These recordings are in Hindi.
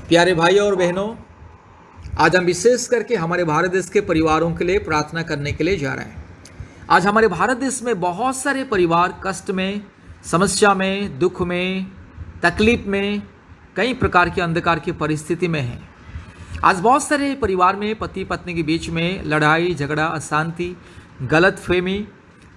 प्यारे भाइयों और बहनों, आज हम विशेष करके हमारे भारत देश के परिवारों के लिए प्रार्थना करने के लिए जा रहे हैं। आज हमारे भारत देश में बहुत सारे परिवार कष्ट में, समस्या में, दुख में, तकलीफ में, कई प्रकार की अंधकार की परिस्थिति में हैं। आज बहुत सारे परिवार में पति पत्नी के बीच में लड़ाई झगड़ा, अशांति, गलतफहमी,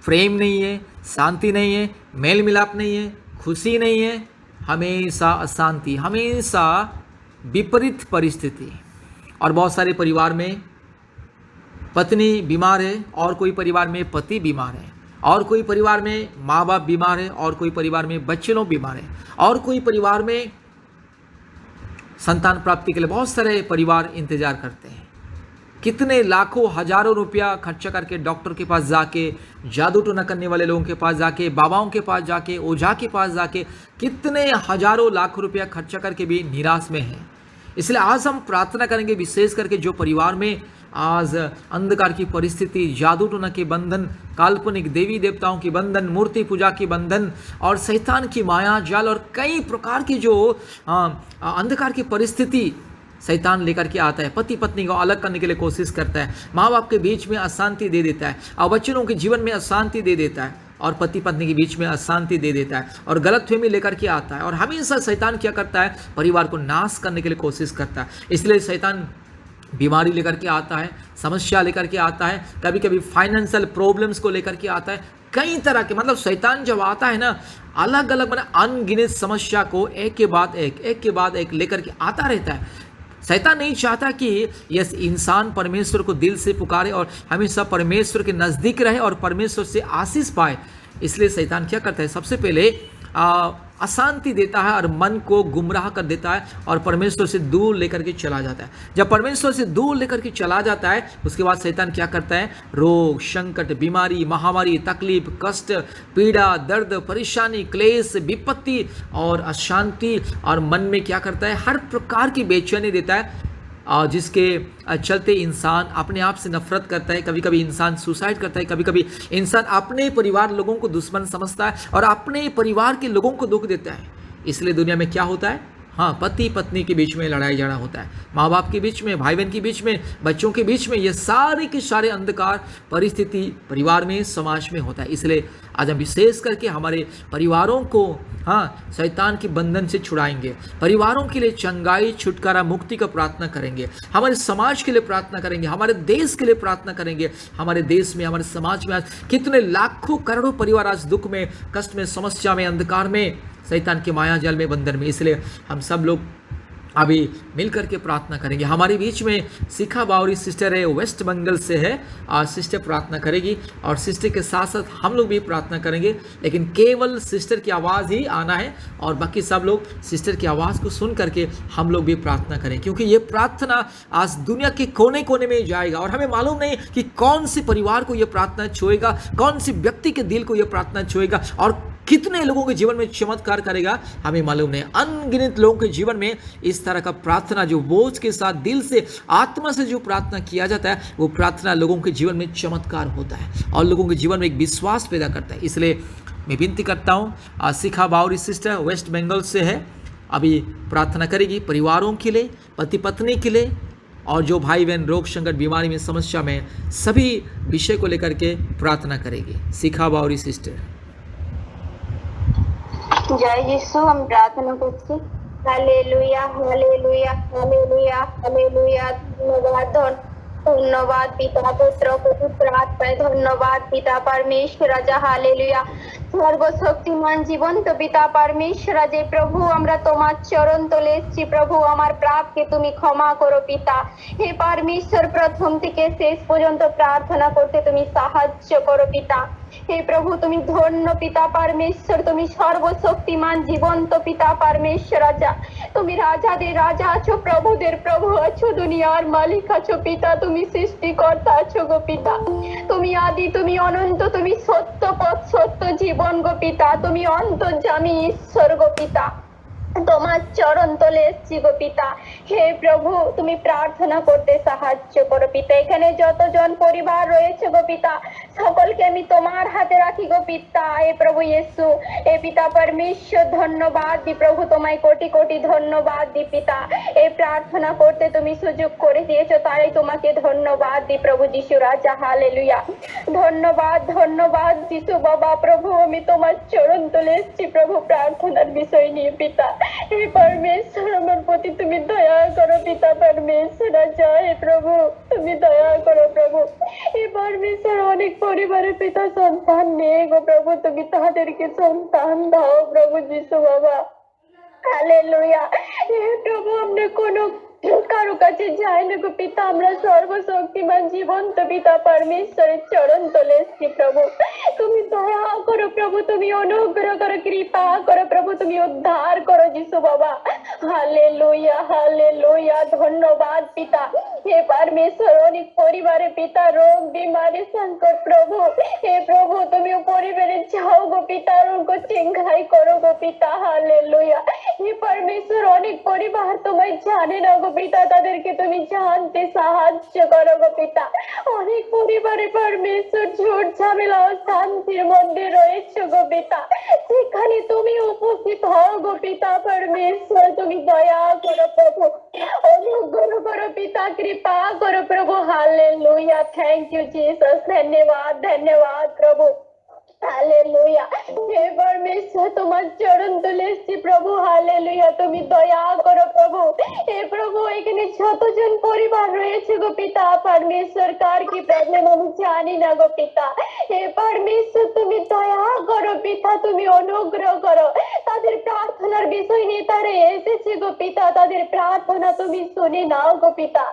प्रेम नहीं है, शांति नहीं है, मेल मिलाप नहीं है, खुशी नहीं है, हमेशा अशांति, हमेशा विपरीत परिस्थिति। और बहुत सारे परिवार में पत्नी बीमार है, और कोई परिवार में पति बीमार है, और कोई परिवार में माँ बाप बीमार है, और कोई परिवार में बच्चे लोग बीमार है, और कोई परिवार में संतान प्राप्ति के लिए बहुत सारे परिवार इंतजार करते हैं। कितने लाखों हजारों रुपया खर्चा करके डॉक्टर के पास जाके, जादू टोना करने वाले लोगों के पास जाके, बाबाओं के पास जाके, ओझा के पास जाके कितने हजारों लाखों रुपया खर्चा करके भी निराश में हैं। इसलिए आज हम प्रार्थना करेंगे, विशेष करके जो परिवार में आज अंधकार की परिस्थिति, जादू टोना के बंधन, काल्पनिक देवी देवताओं की बंधन, मूर्ति पूजा की बंधन और शैतान की माया जाल और कई प्रकार की जो अंधकार की परिस्थिति शैतान लेकर के आता है। पति पत्नी को अलग करने के लिए कोशिश करता है, माँ बाप के बीच में अशांति दे देता है, और बच्चों के जीवन में अशांति दे देता है, और पति पत्नी के बीच में अशांति दे देता है, और गलतफहमी लेकर के आता है। और हमेशा शैतान क्या करता है? परिवार को नाश करने के लिए कोशिश करता है। इसलिए शैतान बीमारी लेकर के आता है, समस्या लेकर के आता है, कभी कभी फाइनेंशियल प्रॉब्लम्स को लेकर के आता है। कई तरह के, मतलब शैतान जब आता है ना, अलग अलग अनगिनत समस्या को एक के बाद एक लेकर के आता रहता है। शैतान नहीं चाहता कि यस इंसान परमेश्वर को दिल से पुकारे और हमेशा परमेश्वर के नज़दीक रहे और परमेश्वर से आशीष पाए। इसलिए शैतान क्या करता है? सबसे पहले अशांति देता है और मन को गुमराह कर देता है और परमेश्वर से दूर लेकर के चला जाता है। जब परमेश्वर से दूर लेकर के चला जाता है, उसके बाद शैतान क्या करता है? रोग, संकट, बीमारी, महामारी, तकलीफ, कष्ट, पीड़ा, दर्द, परेशानी, क्लेश, विपत्ति और अशांति, और मन में क्या करता है? हर प्रकार की बेचैनी देता है, जिसके चलते इंसान अपने आप से नफरत करता है। कभी कभी इंसान सुसाइड करता है, कभी कभी इंसान अपने परिवार लोगों को दुश्मन समझता है और अपने परिवार के लोगों को दुख देता है। इसलिए दुनिया में क्या होता है? हाँ, पति पत्नी के बीच में लड़ाई झगड़ा होता है, माँ बाप के बीच में, भाई बहन के बीच में, बच्चों के बीच में, ये सारे के सारे अंधकार परिस्थिति परिवार में, समाज में होता है। इसलिए आज हम विशेष करके हमारे परिवारों को शैतान के बंधन से छुड़ाएंगे, परिवारों के लिए चंगाई, छुटकारा, मुक्ति का प्रार्थना करेंगे, हमारे समाज के लिए प्रार्थना करेंगे, हमारे देश के लिए प्रार्थना करेंगे। हमारे देश में, हमारे समाज में आज कितने लाखों करोड़ों परिवार आज दुख में, कष्ट में, समस्या में, अंधकार में, शैतान के माया जाल में, बंधन में। इसलिए हम सब लोग अभी मिलकर के प्रार्थना करेंगे। हमारे बीच में शिखा बावरी सिस्टर है, वेस्ट बंगाल से है, और सिस्टर प्रार्थना करेगी, और सिस्टर के साथ साथ हम लोग भी प्रार्थना करेंगे। लेकिन केवल सिस्टर की आवाज़ ही आना है, और बाकी सब लोग सिस्टर की आवाज़ को सुन करके हम लोग भी प्रार्थना करें, क्योंकि ये प्रार्थना आज दुनिया के कोने कोने में जाएगा। और हमें मालूम नहीं कि कौन से परिवार को ये प्रार्थना छुएगा, कौन सी व्यक्ति के दिल को ये प्रार्थना छुएगा, और कितने लोगों के जीवन में चमत्कार करेगा, हमें मालूम नहीं। अनगिनत लोगों के जीवन में इस तरह का प्रार्थना, जो बोझ के साथ, दिल से, आत्मा से जो प्रार्थना किया जाता है, वो प्रार्थना लोगों के जीवन में चमत्कार होता है और लोगों के जीवन में एक विश्वास पैदा करता है। इसलिए मैं विनती करता हूँ, शिखा बावरी सिस्टर वेस्ट बंगाल से है, अभी प्रार्थना करेगी परिवारों के लिए, पति पत्नी के लिए, और जो भाई बहन रोग, संकट, बीमारी में, समस्या में, सभी विषय को लेकर के प्रार्थना करेगी। शिखा बावरी सिस्टर। জয় যিশু। আমি প্রার্থনা করছি। Hallelujah, hallelujah, hallelujah, hallelujah. ধন্যবাদ, ধন্যবাদ পিতা, পুত্র, পবিত্র আত্মায় ধন্যবাদ পিতা परमेश्वर রাজা। হালেলুয়া। সর্বশক্তিমান জীবন্ত পিতা परमेश्वर যে প্রভু, আমরা তোমার চরণ তলে এসেছি প্রভু। আমার পাপকে তুমি ক্ষমা করো পিতা। হে परमेश्वर, প্রথম থেকে শেষ পর্যন্ত প্রার্থনা করতে তুমি সাহায্য করো পিতা। হে প্রভু, তুমি ধন্য পিতা परमेश्वर, তুমি সর্বশক্তিমান জীবন্ত পিতা परमेश्वर রাজা। তুমি রাজাদের রাজা আছো, প্রভুদের প্রভু আছো, দুনিয়ার মালিক আছো পিতা। তুমি সৃষ্টিকর্তা আছো গো পিতা। তুমি আদি, তুমি অনন্ত, তুমি সত্য পথ, সত্য জীবন গো পিতা। তুমি অন্তর্যামী ঈশ্বর গো পিতা। তোমার চরণ তলে এসছি গো পিতা। হে প্রভু, তুমি প্রার্থনা করতে সাহায্য করো পিতা। এখানে যতজন পরিবার রয়েছে গো পিতা, সকলকে আমি তোমার হাতে রাখি গো পিতা। হে প্রভু ইয়েসু, হে পিতা পরমেশ্বর, ধন্যবাদ দি প্রভু, তোমায় কোটি কোটি ধন্যবাদ দি পিতা। এই প্রার্থনা করতে তুমি সুযোগ করে দিয়েছো, তাই তোমাকে ধন্যবাদ দি প্রভু যিশু রাজা। হালেলুয়া। ধন্যবাদ ধন্যবাদ যিশু বাবা। প্রভু, আমি তোমার চরণ তলে এসছি প্রভু, প্রার্থনার বিষয় নিয়ে পিতা। হে পরমেশ্বর, আমার প্রতি তুমি দয়া করো পিতা পরমেশ্বর রাজা। হে প্রভু, তুমি দয়া করো প্রভু। হে পরমেশ্বর, অনেক পরিবারের পিতা সন্তান নেই গো প্রভু, তুমি তাদেরকে সন্তান দাও প্রভু যিশু বাবা। হালেলুয়া। হে প্রভু, আমরা কোনো কারো কাছে যাই না গো পিতা, আমরা সর্বশক্তিমান জীবন্ত পিতা পরমেশ্বরের চরণ তলে এসছি প্রভু। তুমি দয়া করো প্রভু, তুমি অনুগ্রহ করো, কৃপা করো প্রভু, তুমি উদ্ধার করো যিশু বাবা। Hallelujah hallelujah. ধন্যবাদ পিতা। হে পরমেশ্বর, অনেক পরিবারে পিতা রোগ বিমারি সংকট প্রভু। হে প্রভু, তুমি পরিবারে যাও গো পিতা, রোগ চিঙ্গাই করো গো পিতা। হালেলুয়া। হে পরমেশ্বর, অনেক পরিবার তোমায় জানে না গো পিতা, তাদেরকে তুমি জানতে সাহায্য করো গো পিতা। অনেক পরিবারে পরমেশ্বর ঝুট ঝামেলা ও শান্তির মধ্যে রয়েছে গো পিতা, সেখানে তুমি উপস্থিত হও গো পিতা পরমেশ্বর। তুমি দয়া করো প্রভু, অনুগ্রহ করো পিতা, কৃপা করো প্রভু। হালেলুয়া। Thank you Jesus. धन्यवाद धन्यवाद प्रभु। हालेलुया। हे परमेश्वर, তোমার চরণ তলে এসেছি প্রভু। হালেলুয়া। তুমি দয়া করো প্রভু। হে প্রভু, এখানে যতজন পরিবার রয়েছে গো পিতা পরমেশ্বর, কার কি প্রবলেম আমি জানি না গো পিতা। হে পরমেশ্বর, তুমি দয়া করো পিতা, তুমি অনুগ্রহ করো। তাদের প্রার্থনার বিষয় নিয়ে তারা এসেছে গো পিতা, তাদের প্রার্থনা তুমি শুনে নাও গো পিতা।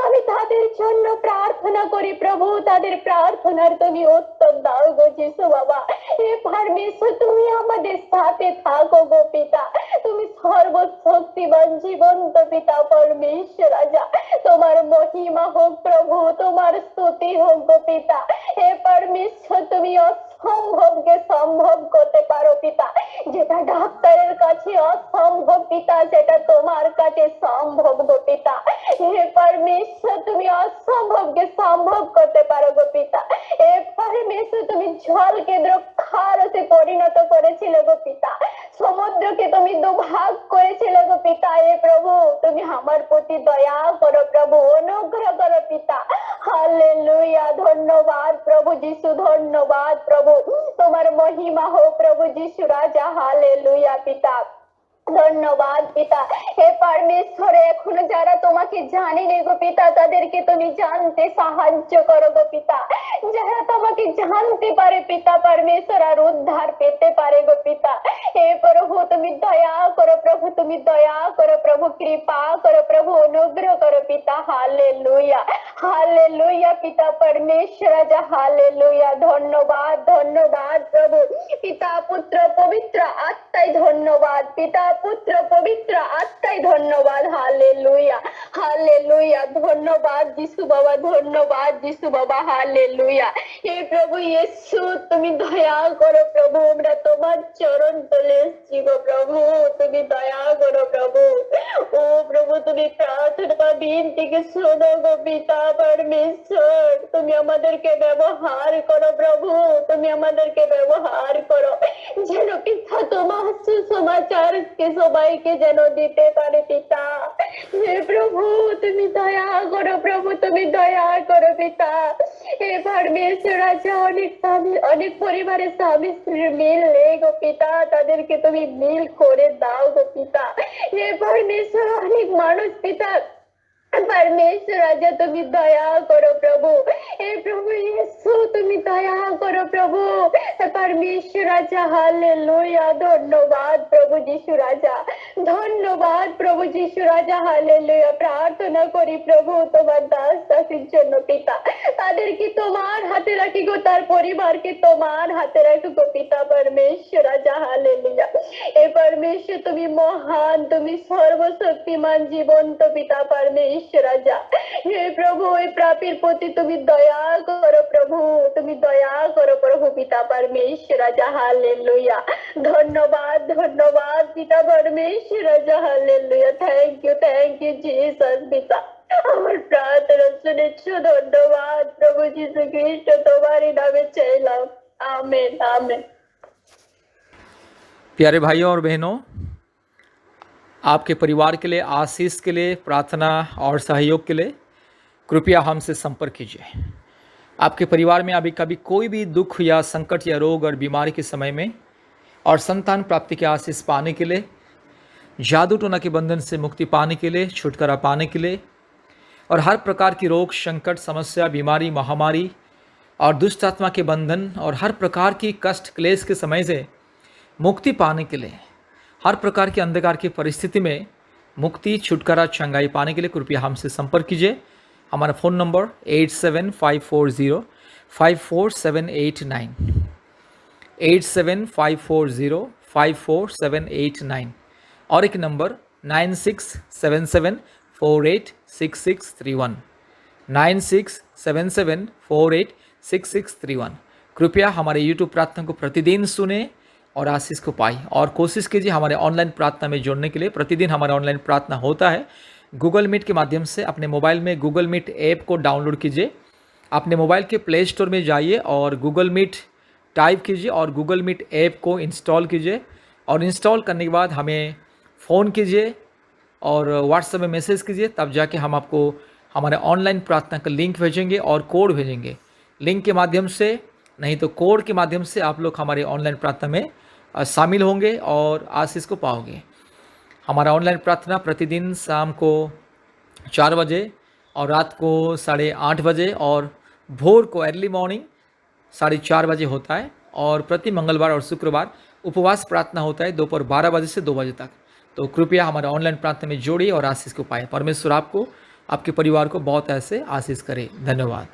আমি তাদের জন্য প্রার্থনা করি প্রভু, তাদের প্রার্থনার তুমি উত্তর দাও গো যিশু বাবা। হে পরমেশ্বর, তুমি আমাদের সাথে থাকো গো পিতা। তুমি সর্বশক্তিমান জীবন্ত পিতা পরমেশ্বর রাজা। তোমার মহিমা হোক প্রভু, তোমার স্তুতি হোক গো পিতা। হে পরমেশ্বর, তুমি অসম্ভবকে সম্ভব করতে পারো পিতা। যেটা ডাক্তারের কাছে অসম্ভব পিতা, সেটা তোমার কাছে সম্ভব গো পিতা। হে পরমেশ্বর, তুমি অসম্ভবকে সম্ভব করতে পারো গো পিতা। হে পরমেশ্বর, তুমি জলকে দ্রক্ষারসে পরিণত করেছিলে গো পিতা, সমুদ্রকে তুমি দুভাগ করেছিলে গো পিতা। হে প্রভু, তুমি আমার প্রতি দয়া করো প্রভু, অনুগ্রহ করো পিতা। হালেলুয়া। ধন্যবাদ প্রভু যিশু, ধন্যবাদ প্রভু। তোমার মহিমা হোক প্রভু যিশু রাজা। হালেলুয়া পিতা। ধন্যবাদ পিতা। হে পরমেশ্বর, এখনো যারা তোমাকে জানেনি গো পিতা, তাদেরকে তুমি জানতে সাহায্য করো গো পিতা। যারা তোমাকে জানতে পারে পিতা পরমেশ্বর, আর উদ্ধার পেতে পারে গো পিতা। হে প্রভু, তুমি দয়া করো প্রভু, তুমি দয়া করো প্রভু, কৃপা করো প্রভু, অনুগ্রহ করো পিতা। হালেলুয়া হালেলুয়া পিতা পরমেশ্বর রাজা। হালেলুয়া। ধন্যবাদ ধন্যবাদ প্রভু। পিতা পুত্র পবিত্র আত্মায় ধন্যবাদ, পিতা পুত্র পবিত্র আত্মায় ধন্যবাদ। Hallelujah hallelujah. ধন্যবাদ যিশু বাবা, ধন্যবাদ যিশু বাবা। হালেলুয়া। হে প্রভু ইয়েসু, তুমি দয়া করো প্রভু, আমরা তোমার চরণ তলে এসেছি গো প্রভু, তুমি দয়া করো প্রভু। ও প্রভু, তুমি প্রার্থনা বিনতিকে শোনো গো পিতা পরমেশ্বর। তুমি আমাদেরকে ব্যবহার করো প্রভু, তুমি আমাদেরকে ব্যবহার করো, যেন পিতা তোমার সুসমাচারকে সবাইকে যেন দিতে পারে পিতা। হে প্রভু, তুমি দয়া করো প্রভু, তুমি দয়া করো পিতা। হে পরমেশ্বর রাজা, অনেক পরিবারের স্বামী স্ত্রীর মিল নেই গো পিতা, তাদেরকে তুমি মিল করে দাও গো পিতা। হে পরমেশ্বর, অনেক মানুষ পিতা परमेश्वर राजा, তুমি দয়া করো প্রভু। হে প্রভু ইয়েসু, তুমি দয়া করো প্রভু। परमेश्वर राजा। हालेलुया। ধন্যবাদ প্রভু যিশু রাজা, ধন্যবাদ প্রভু যিশু রাজা। হালেলুয়া। প্রার্থনা করি প্রভু তোমার দাস দাসীর জন্য পিতা, তাদেরকে তোমার হাতে রাখি গো, তার পরিবারকে তোমার হাতে রাখি গো পিতা परमेश्वर রাজা। হালেলুয়া। হে परमेश्वर, তুমি মহান, তুমি সর্বশক্তিমান জীবন্ত পিতা परमेश्वर রাজা। হে প্রভু, ওই প্রাপীর প্রতি তুমি দয়া করো প্রভু, তুমি দয়া করো প্রভু পিতা परमेश्वर রাজা। হালেলুয়া। ধন্যবাদ ধন্যবাদ পিতা परमेश्वर করছি রাজা। হালেলুয়া। থ্যাংক ইউ জিসাস পিতা। আমার প্রার্থনা শুনেছ, ধন্যবাদ প্রভু যীশু খ্রিস্ট, তোমারই নামে চাইলাম। आमेन आमेन। प्यारे भाइयों और बहनों, आपके परिवार के लिए आशीष के लिए, प्रार्थना और सहयोग के लिए कृपया हमसे संपर्क कीजिए। आपके परिवार में अभी कभी कोई भी दुख या संकट या रोग और बीमारी के समय में और संतान प्राप्ति के आशीष पाने के लिए, जादू टोना के बंधन से मुक्ति पाने के लिए, छुटकारा पाने के लिए और हर प्रकार की रोग, संकट, समस्या, बीमारी, महामारी और दुष्ट आत्मा के बंधन और हर प्रकार की कष्ट, क्लेश के समय से मुक्ति पाने के लिए, हर प्रकार के अंधकार की परिस्थिति में मुक्ति, छुटकारा, चंगाई पाने के लिए कृपया हमसे संपर्क कीजिए। हमारा फ़ोन नंबर 8754054789, 8754054789 और एक नंबर 9677486631, 9677486631। कृपया हमारे YouTube प्रार्थना को प्रतिदिन सुने और आशीष को पाई और कोशिश कीजिए हमारे ऑनलाइन प्रार्थना में जुड़ने के लिए। प्रतिदिन हमारा ऑनलाइन प्रार्थना होता है गूगल मीट के माध्यम से। अपने मोबाइल में गूगल मीट ऐप को डाउनलोड कीजिए, अपने मोबाइल के प्ले स्टोर में जाइए और गूगल मीट टाइप कीजिए और गूगल मीट ऐप को इंस्टॉल कीजिए और इंस्टॉल करने के बाद हमें फ़ोन कीजिए और व्हाट्सएप में मैसेज कीजिए, तब जाके हम आपको हमारे ऑनलाइन प्रार्थना का लिंक भेजेंगे और कोड भेजेंगे। लिंक के माध्यम से नहीं तो कोड के माध्यम से आप लोग हमारे ऑनलाइन प्रार्थना में शामिल होंगे और आशीष को पाओगे। हमारा ऑनलाइन प्रार्थना प्रतिदिन शाम को 4 बजे और रात को 8:30 बजे और भोर को अर्ली मॉर्निंग 4:30 बजे होता है और प्रति मंगलवार और शुक्रवार उपवास प्रार्थना होता है दोपहर 12 बजे से 2 बजे तक। तो कृपया हमारे ऑनलाइन प्रार्थना में जोड़िए और आशीष को पाएँ। परमेश्वर आपको, आपके परिवार को बहुत ऐसे आशीष करे। धन्यवाद।